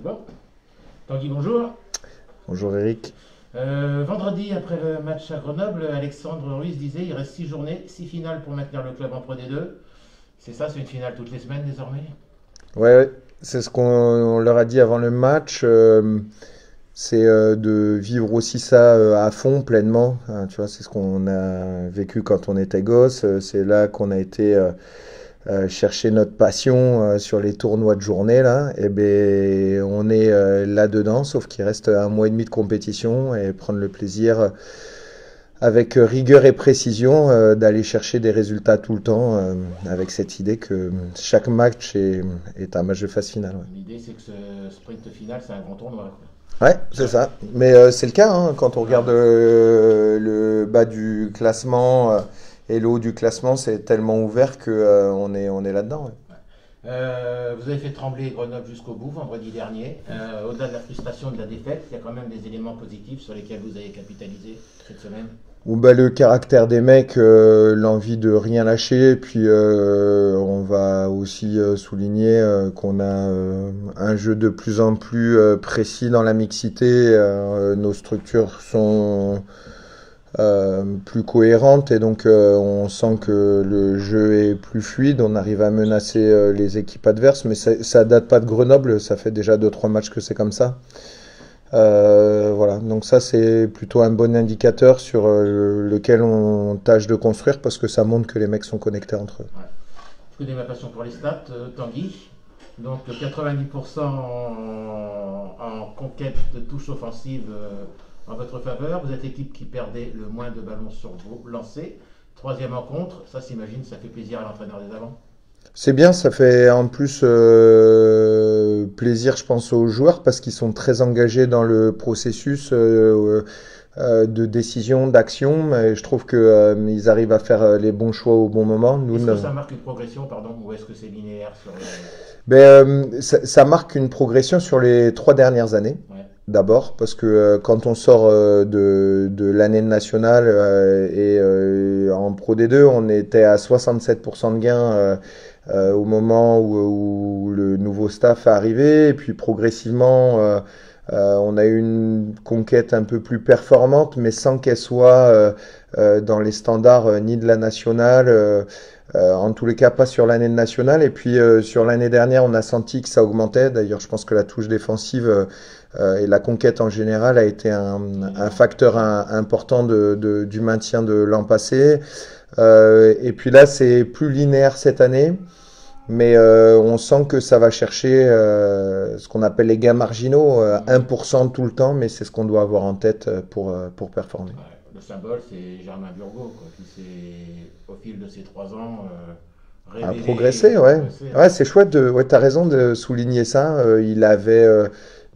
C'est bon. Tanguy, bonjour. Bonjour Eric. Vendredi, après le match à Grenoble, Alexandre Ruiz disait il reste 6 journées, 6 finales pour maintenir le club en Pro D2. C'est ça, c'est une finale toutes les semaines désormais. Ouais, c'est ce qu'on leur a dit avant le match. C'est de vivre aussi ça à fond, pleinement. Hein, tu vois, c'est ce qu'on a vécu quand on était gosse. C'est là qu'on a été chercher notre passion sur les tournois de journée là. Et ben, on est là-dedans, sauf qu'il reste un mois et demi de compétition et prendre le plaisir avec rigueur et précision d'aller chercher des résultats tout le temps, avec cette idée que chaque match est un match de phase finale. L'idée, c'est que ce sprint final, c'est un grand tournoi, quoi. Ouais, c'est ça. Mais c'est le cas hein, quand on regarde le bas du classement et le haut du classement, c'est tellement ouvert que on est là-dedans. Ouais. Vous avez fait trembler Grenoble jusqu'au bout vendredi dernier. Au-delà de la frustration de la défaite, il y a quand même des éléments positifs sur lesquels vous avez capitalisé cette semaine. Ou bah, le caractère des mecs, l'envie de rien lâcher, puis on va aussi souligner qu'on a un jeu de plus en plus précis dans la mixité. Nos structures sont plus cohérentes et donc on sent que le jeu est plus fluide. On arrive à menacer les équipes adverses, mais ça date pas de Grenoble. Ça fait déjà deux trois matchs que c'est comme ça. Voilà, donc ça c'est plutôt un bon indicateur sur lequel on tâche de construire parce que ça montre que les mecs sont connectés entre eux. Ouais. Je connais ma passion pour les stats, Tanguy. Donc 90% en conquête de touche offensive en votre faveur. Vous êtes l'équipe qui perdait le moins de ballons sur vos lancers. Troisième en contre, ça s'imagine, ça fait plaisir à l'entraîneur des avants. C'est bien, ça fait en plus plaisir, je pense, aux joueurs parce qu'ils sont très engagés dans le processus de décision, d'action. Et je trouve que ils arrivent à faire les bons choix au bon moment. Nous, Est-ce que ça marque une progression, pardon, ou est-ce que c'est linéaire sur le... ben, ça marque une progression sur les trois dernières années. Ouais. D'abord, parce que quand on sort de l'année nationale et en Pro D2, on était à 67% de gains au moment où le nouveau staff est arrivé. Et puis progressivement, on a eu une conquête un peu plus performante, mais sans qu'elle soit dans les standards ni de la nationale. En tous les cas, pas sur l'année nationale. Et puis sur l'année dernière, on a senti que ça augmentait. D'ailleurs, je pense que la touche défensive et la conquête en général a été un facteur important du maintien de l'an passé. Et puis là, c'est plus linéaire cette année. Mais on sent que ça va chercher ce qu'on appelle les gains marginaux, 1% tout le temps, mais c'est ce qu'on doit avoir en tête pour performer. Ouais, le symbole, c'est Germain Burgot, quoi, qui s'est, au fil de ces 3 ans, À révélé progresser, et ouais. progressé, hein. Ouais, c'est chouette ouais, t'as raison de souligner ça. Il avait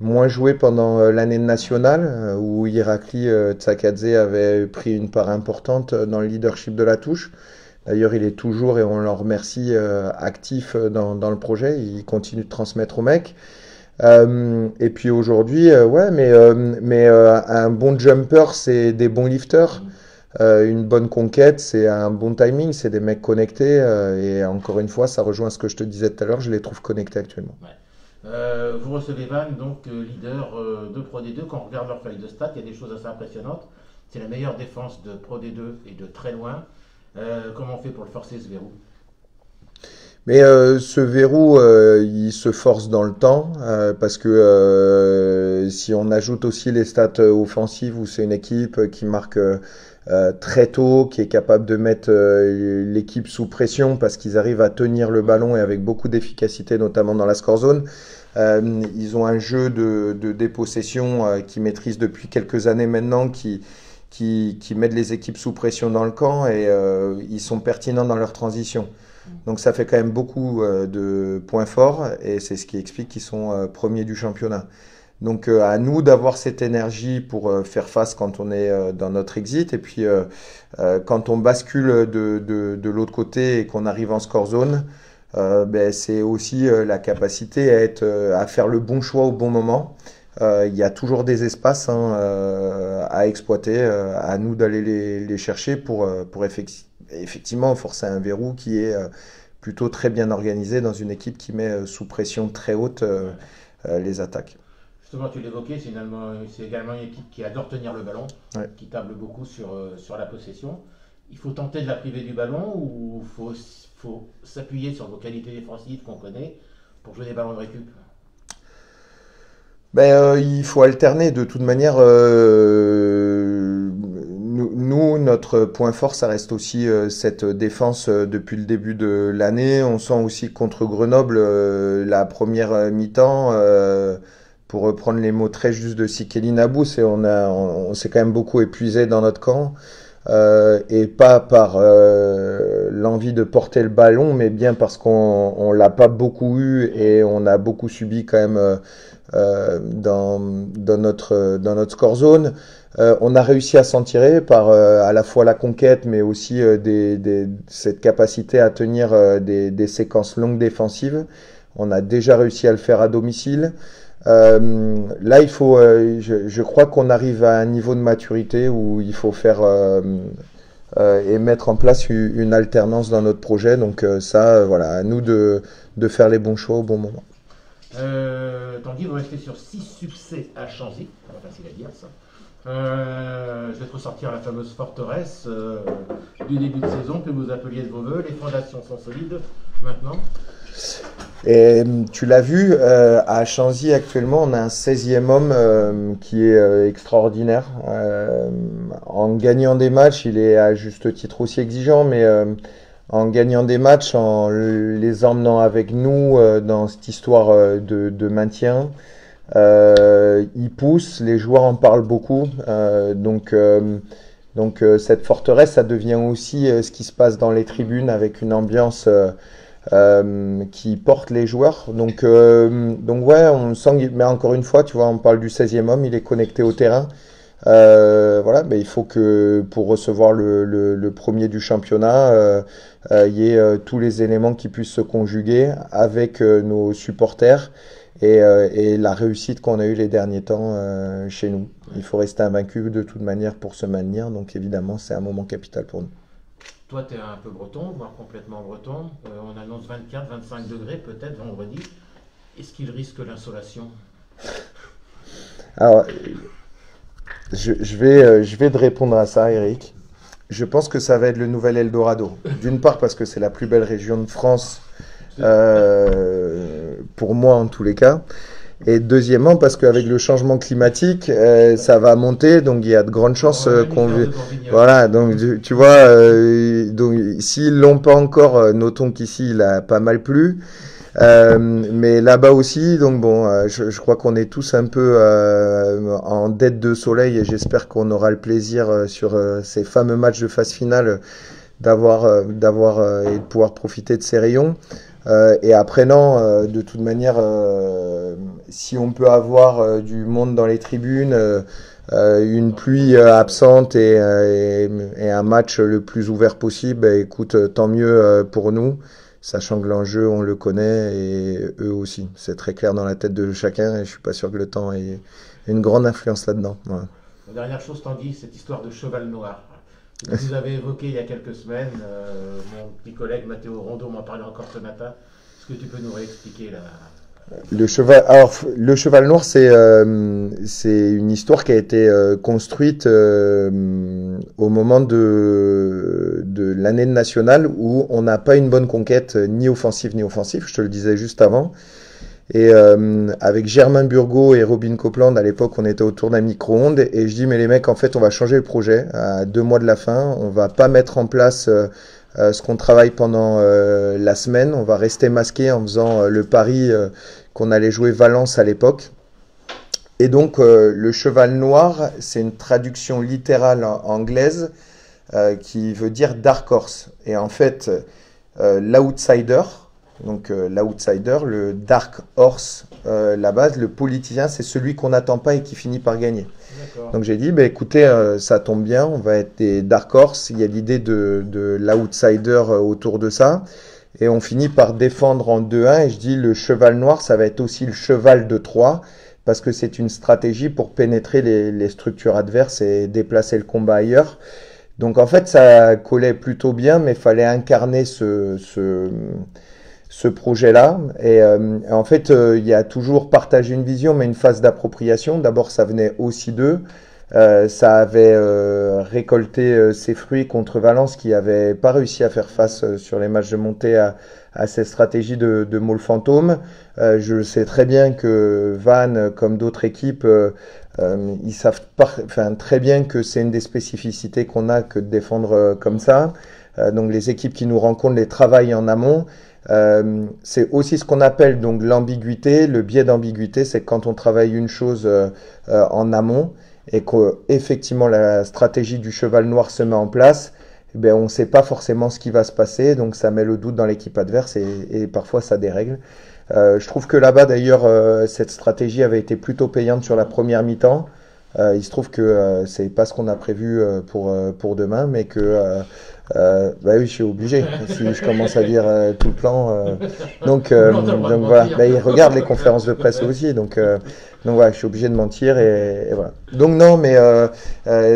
moins joué pendant l'année nationale, où Irakli Tsakadze avait pris une part importante dans le leadership de la touche. D'ailleurs, il est toujours, et on l'en remercie, actif dans le projet. Il continue de transmettre aux mecs. Et puis aujourd'hui, ouais, mais un bon jumper, c'est des bons lifters. Mm. Une bonne conquête, c'est un bon timing, c'est des mecs connectés. Et encore une fois, ça rejoint ce que je te disais tout à l'heure, je les trouve connectés actuellement. Ouais. Vous recevez Van, donc leader de Pro D2. Quand on regarde leur feuille de stats, il y a des choses assez impressionnantes. C'est la meilleure défense de Pro D2 et de très loin. Comment on fait pour le forcer ce verrou? Mais ce verrou, il se force dans le temps parce que si on ajoute aussi les stats offensives où c'est une équipe qui marque très tôt, qui est capable de mettre l'équipe sous pression parce qu'ils arrivent à tenir le ballon et avec beaucoup d'efficacité, notamment dans la score zone. Ils ont un jeu de dépossession qu'ils maîtrisent depuis quelques années maintenant, qui mettent les équipes sous pression dans le camp et ils sont pertinents dans leur transition. Donc ça fait quand même beaucoup de points forts et c'est ce qui explique qu'ils sont premiers du championnat. Donc à nous d'avoir cette énergie pour faire face quand on est dans notre exit et puis quand on bascule de l'autre côté et qu'on arrive en score zone, ben, c'est aussi la capacité à faire le bon choix au bon moment. Il y a toujours des espaces hein, à exploiter, à nous d'aller les chercher pour effectivement forcer un verrou qui est plutôt très bien organisé dans une équipe qui met sous pression très haute les attaques. Justement, tu l'évoquais, c'est également une équipe qui adore tenir le ballon, Ouais. qui table beaucoup sur la possession. Il faut tenter de la priver du ballon ou faut s'appuyer sur vos qualités défensives qu'on connaît pour jouer des ballons de récup? Ben, il faut alterner de toute manière. Nous, notre point fort, ça reste aussi cette défense depuis le début de l'année. On sent aussi contre Grenoble la première mi-temps. Pour reprendre les mots très justes de Sikeli Nabou, on s'est quand même beaucoup épuisé dans notre camp. Et pas par l'envie de porter le ballon, mais bien parce qu'on l'a pas beaucoup eu et on a beaucoup subi quand même dans notre score zone. On a réussi à s'en tirer par à la fois la conquête, mais aussi cette capacité à tenir des séquences longues défensives. On a déjà réussi à le faire à domicile. Là, je crois qu'on arrive à un niveau de maturité où il faut faire et mettre en place une alternance dans notre projet. Donc ça, voilà, à nous de faire les bons choix au bon moment. Tanguy, vous restez sur 6 succès à Chanzy, pas facile à dire ça. Je vais te ressortir la fameuse forteresse du début de saison que vous appeliez de vos voeux. Les fondations sont solides maintenant. Et tu l'as vu, à Chanzy actuellement, on a un 16e homme qui est extraordinaire. En gagnant des matchs, il est à juste titre aussi exigeant, mais en gagnant des matchs, en les emmenant avec nous dans cette histoire de maintien, il pousse, les joueurs en parlent beaucoup. Donc cette forteresse, ça devient aussi ce qui se passe dans les tribunes avec une ambiance qui porte les joueurs. Donc ouais, on sent, mais encore une fois, tu vois, on parle du 16e homme, il est connecté au terrain. Voilà, mais il faut que pour recevoir le premier du championnat, il y ait tous les éléments qui puissent se conjuguer avec nos supporters et la réussite qu'on a eue les derniers temps chez nous. Il faut rester invaincu de toute manière pour se maintenir, donc évidemment c'est un moment capital pour nous. Toi, tu es un peu breton, voire complètement breton. On annonce 24-25 degrés peut-être vendredi. Est-ce qu'il risque l'insolation? Alors, je vais te répondre à ça, Eric. Je pense que ça va être le nouvel Eldorado. D'une part parce que c'est la plus belle région de France, pour moi en tous les cas. Et deuxièmement parce qu'avec le changement climatique, ça va monter, donc il y a de grandes chances qu'on... Voilà, donc tu vois, donc s'ils l'ont pas encore, notons qu'ici il a pas mal plu. Mais là-bas aussi, donc bon, je crois qu'on est tous un peu en dette de soleil et j'espère qu'on aura le plaisir sur ces fameux matchs de phase finale d'avoir et de pouvoir profiter de ces rayons. Et après non, de toute manière, si on peut avoir du monde dans les tribunes, une pluie absente et un match le plus ouvert possible, bah, écoute, tant mieux pour nous. Sachant que l'enjeu, on le connaît, et eux aussi. C'est très clair dans la tête de chacun, et je suis pas sûr que le temps ait une grande influence là-dedans. Voilà. La dernière chose, Tanguy, cette histoire de cheval noir. Vous avez évoqué il y a quelques semaines, mon petit collègue Mathéo Rondeau m'en parlait encore ce matin. Est-ce que tu peux nous réexpliquer là? Le cheval noir, c'est une histoire qui a été construite au moment de l'année nationale où on n'a pas une bonne conquête ni offensive ni offensive. Je te le disais juste avant. Et avec Germain Burgot et Robin Copeland, à l'époque, on était autour d'un micro-ondes et je dis mais les mecs, en fait, on va changer le projet à 2 mois de la fin. On va pas mettre en place ce qu'on travaille pendant la semaine. On va rester masqué en faisant le pari qu'on allait jouer Valence à l'époque. Et donc, le cheval noir, c'est une traduction littérale anglaise qui veut dire dark horse. Et en fait, l'outsider, donc l'outsider, le dark horse, la base, le politicien, c'est celui qu'on n'attend pas et qui finit par gagner. Donc j'ai dit, bah, écoutez, ça tombe bien, on va être des dark horse, il y a l'idée de l'outsider autour de ça, et on finit par défendre en 2-1, et je dis, le cheval noir, ça va être aussi le cheval de Troie, parce que c'est une stratégie pour pénétrer les structures adverses et déplacer le combat ailleurs. Donc en fait, ça collait plutôt bien, mais il fallait incarner ce ce projet-là. Et en fait, il y a toujours partagé une vision, mais une phase d'appropriation. D'abord, ça venait aussi d'eux. Ça avait récolté ses fruits contre Valence qui n'avait pas réussi à faire face sur les matchs de montée à cette stratégie de Maul Fantôme. Je sais très bien que Vannes, comme d'autres équipes, ils savent très bien que c'est une des spécificités qu'on a que de défendre comme ça. Donc les équipes qui nous rencontrent les travaillent en amont. C'est aussi ce qu'on appelle donc l'ambiguïté. Le biais d'ambiguïté, c'est quand on travaille une chose en amont et qu'effectivement la stratégie du cheval noir se met en place, eh bien, on ne sait pas forcément ce qui va se passer, donc ça met le doute dans l'équipe adverse et parfois ça dérègle. Je trouve que là-bas d'ailleurs cette stratégie avait été plutôt payante sur la première mi-temps. Il se trouve que c'est pas ce qu'on a prévu pour demain, mais que bah oui, je suis obligé. Si je commence à dire tout le plan, donc voilà. Bah, il regarde les conférences de presse aussi, donc voilà, je suis obligé de mentir et voilà. Donc non, mais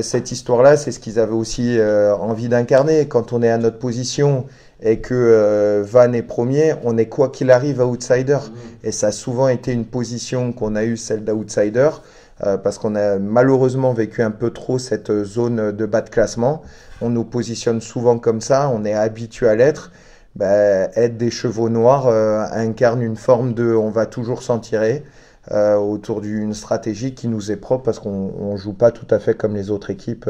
cette histoire-là, c'est ce qu'ils avaient aussi envie d'incarner. Quand on est à notre position et que Vannes est premier, on est quoi qu'il arrive outsider. Et ça a souvent été une position qu'on a eue, celle d'outsider. Parce qu'on a malheureusement vécu un peu trop cette zone de bas de classement. On nous positionne souvent comme ça, on est habitué à l'être. Être des chevaux noirs incarne une forme de on va toujours s'en tirer autour d'une stratégie qui nous est propre parce qu'on ne joue pas tout à fait comme les autres équipes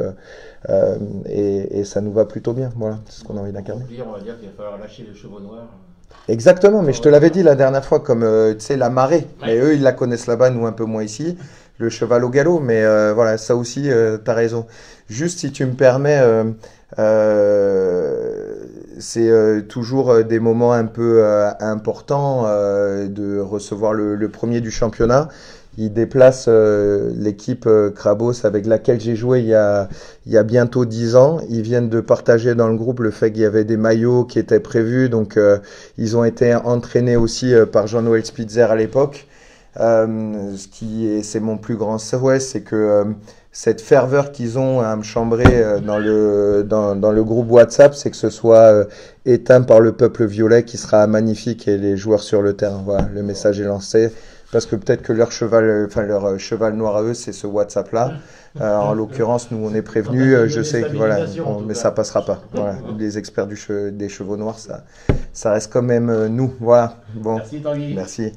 et ça nous va plutôt bien. Voilà, c'est ce qu'on a envie d'incarner. On va dire qu'il va falloir lâcher les chevaux noirs. Exactement, mais je te l'avais dit la dernière fois, comme tu sais, la marée. Mais eux, ils la connaissent là-bas, nous un peu moins ici. Le cheval au galop, mais voilà, ça aussi, tu as raison. Juste si tu me permets, c'est toujours des moments un peu importants de recevoir le premier du championnat. Il déplace l'équipe Krabos avec laquelle j'ai joué il y a bientôt 10 ans. Ils viennent de partager dans le groupe le fait qu'il y avait des maillots qui étaient prévus. Donc ils ont été entraînés aussi par Jean-Noël Spitzer à l'époque. C'est mon plus grand souhait, c'est que cette ferveur qu'ils ont à me chambrer dans le groupe WhatsApp, c'est que ce soit éteint par le peuple violet qui sera magnifique et les joueurs sur le terrain. Voilà, le message est lancé. Parce que peut-être que leur cheval noir à eux, c'est ce WhatsApp-là. En l'occurrence, nous, on est prévenus. Je sais que voilà, mais ça passera pas. Voilà, les experts des chevaux noirs, ça reste quand même nous. Voilà. Bon. Merci Tanguy. Merci.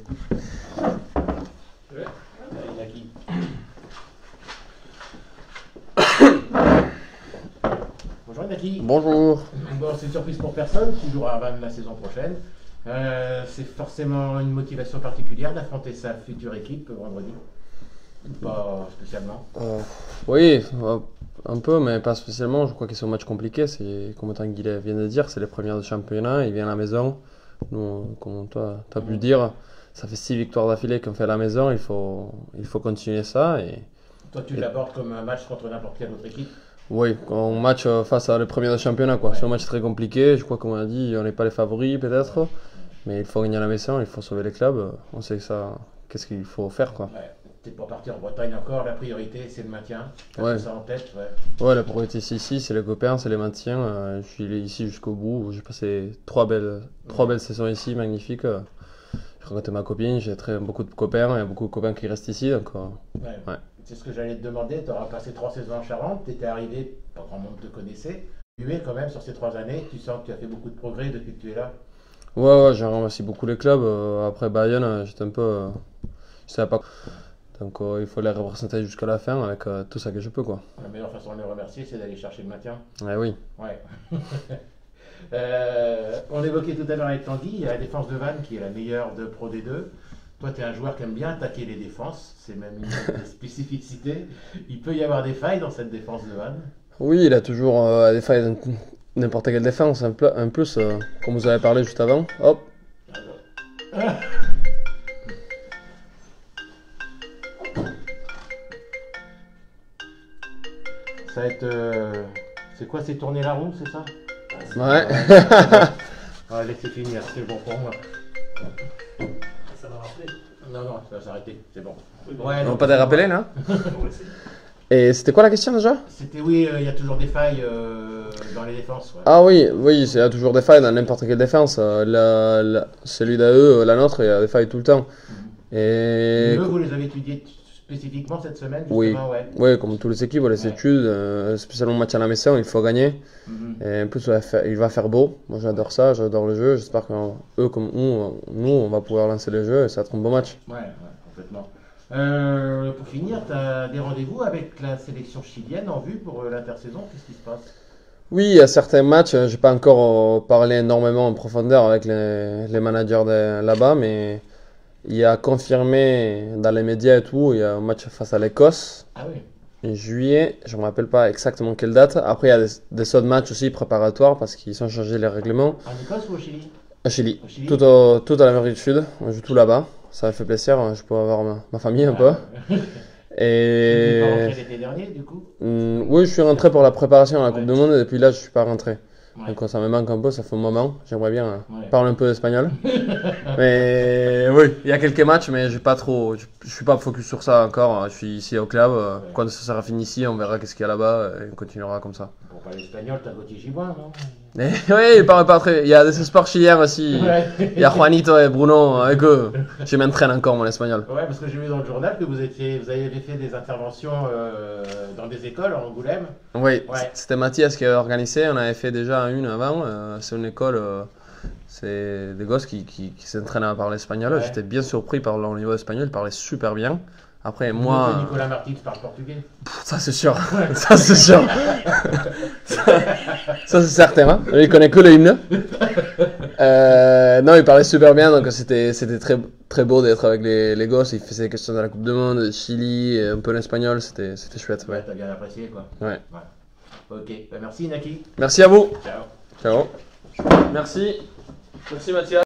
Bonjour Inaki. Bonjour. Bon, c'est une surprise pour personne, qui jouera à Vannes la saison prochaine. C'est forcément une motivation particulière d'affronter sa future équipe vendredi? Pas spécialement. Oui, un peu, mais pas spécialement. Je crois que c'est un match compliqué. C'est comme Tanguy vient de dire, c'est les premières de championnat. Il vient à la maison. Nous, comme toi, tu as pu le dire, ça fait 6 victoires d'affilée qu'on fait à la maison. Il faut continuer ça. Toi, tu l'abordes comme un match contre n'importe quelle autre équipe? Oui, un match face à les premiers de championnat, quoi. Ouais. C'est un match très compliqué. Je crois qu'on a dit, on n'est pas les favoris peut-être. Mais il faut gagner à la maison, il faut sauver les clubs. On sait que ça, qu'est-ce qu'il faut faire, quoi. Ouais. T'es pas parti en Bretagne encore, la priorité c'est le maintien. Ouais. Ça en tête, ouais, la priorité c'est ici, c'est les copains, c'est les maintiens. Je suis ici jusqu'au bout. J'ai passé 3 belles saisons ici, magnifiques. Je rencontre ma copine, j'ai beaucoup de copains, il y a beaucoup de copains qui restent ici. Donc, ouais. C'est ce que j'allais te demander, tu auras passé 3 saisons en Charente, tu étais arrivé, pas grand monde te connaissait. Tu es quand même sur ces 3 années, tu sens que tu as fait beaucoup de progrès depuis que tu es là? Ouais, j'ai remercié beaucoup les clubs. Après Bayonne, j'étais un peu. Je savais pas. Donc il faut les représenter jusqu'à la fin avec tout ça que je peux, quoi. La meilleure façon de les remercier, c'est d'aller chercher le maintien. Oui. Ouais. On évoquait tout à l'heure avec Tanguy, il y a la défense de Vannes qui est la meilleure de Pro D2. Toi, tu es un joueur qui aime bien attaquer les défenses, c'est même une spécificité. Il peut y avoir des failles dans cette défense de Vannes? Oui, il a toujours des failles dans n'importe quelle défense. En plus, comme vous avez parlé juste avant, hop. Ça va être. C'est quoi, c'est tourner la roue, c'est ça? Ouais. Allez, c'est fini, c'est bon pour moi. Ça va rappeler. Non, ça va s'arrêter, c'est bon. Ouais, on va pas te rappeler là? Et c'était quoi la question déjà? C'était oui, il y a toujours des failles dans les défenses. Ouais. Ah oui, oui, il y a toujours des failles dans n'importe quelle défense. Celui d'AE, la nôtre, il y a des failles tout le temps. Et eux, vous les avez étudiés spécifiquement cette semaine, justement, ouais. Oui, comme toutes les équipes, on les étude, spécialement le match à la maison, il faut gagner. Et en plus, il va faire beau. Moi, j'adore ça, j'adore le jeu. J'espère qu'eux, comme nous, on va pouvoir lancer le jeu et ça va être un bon match. Ouais, complètement. Pour finir, tu as des rendez-vous avec la sélection chilienne en vue pour l'intersaison. Qu'est-ce qui se passe? Oui, il y a certains matchs, je n'ai pas encore parlé énormément en profondeur avec les managers là-bas, mais il y a confirmé dans les médias et tout, il y a un match face à l'Écosse. Ah oui. En juillet, je ne me rappelle pas exactement quelle date. Après, il y a des autres matchs aussi préparatoires parce qu'ils ont changé les règlements. En Écosse ou au Chili? Au Chili. Au Chili. Tout à l'Amérique du Sud. On joue tout là-bas. Ça m'a fait plaisir. Je peux avoir ma famille un peu. Et... Tu es pas rentré l'été dernier, du coup? Oui, je suis rentré pour la préparation à la Coupe du Monde et depuis là, je ne suis pas rentré. Ouais. Donc ça me manque un peu, ça fait un moment. J'aimerais bien parler un peu espagnol. Mais oui, il y a quelques matchs, mais j'ai pas trop, je suis pas focus sur ça encore. Je suis ici au club. Quand ça sera fini ici, on verra qu'est-ce qu'il y a là-bas et on continuera comme ça. Pour parler espagnol, t'as Gauthier Giboin, non? Oui, il parle pas très. Il y a des sports chiliens aussi. Ouais. Il y a Juanito et Bruno avec eux. Je m'entraîne encore mon espagnol. Ouais, parce que j'ai vu dans le journal que vous avez fait des interventions dans des écoles en Angoulême. Oui, Ouais. c'était Mathias qui avait organisé. On avait fait déjà une avant. C'est une école. C'est des gosses qui s'entraînent à parler espagnol. Ouais. J'étais bien surpris par leur niveau espagnol. Ils parlaient super bien. Après, moi. Nicolas Martins parle portugais. Ça, c'est sûr. Ça, c'est sûr. Ça, c'est certain. Hein. Il connaît que le hymne. Non, il parlait super bien. Donc, c'était très, très beau d'être avec les gosses. Il faisait des questions de la Coupe du Monde, de Chili, et un peu l'espagnol. C'était chouette. Ouais, t'as bien apprécié, quoi. Ouais. Ok, merci Naki. Merci à vous. Ciao. Ciao. Merci. Merci Mathias.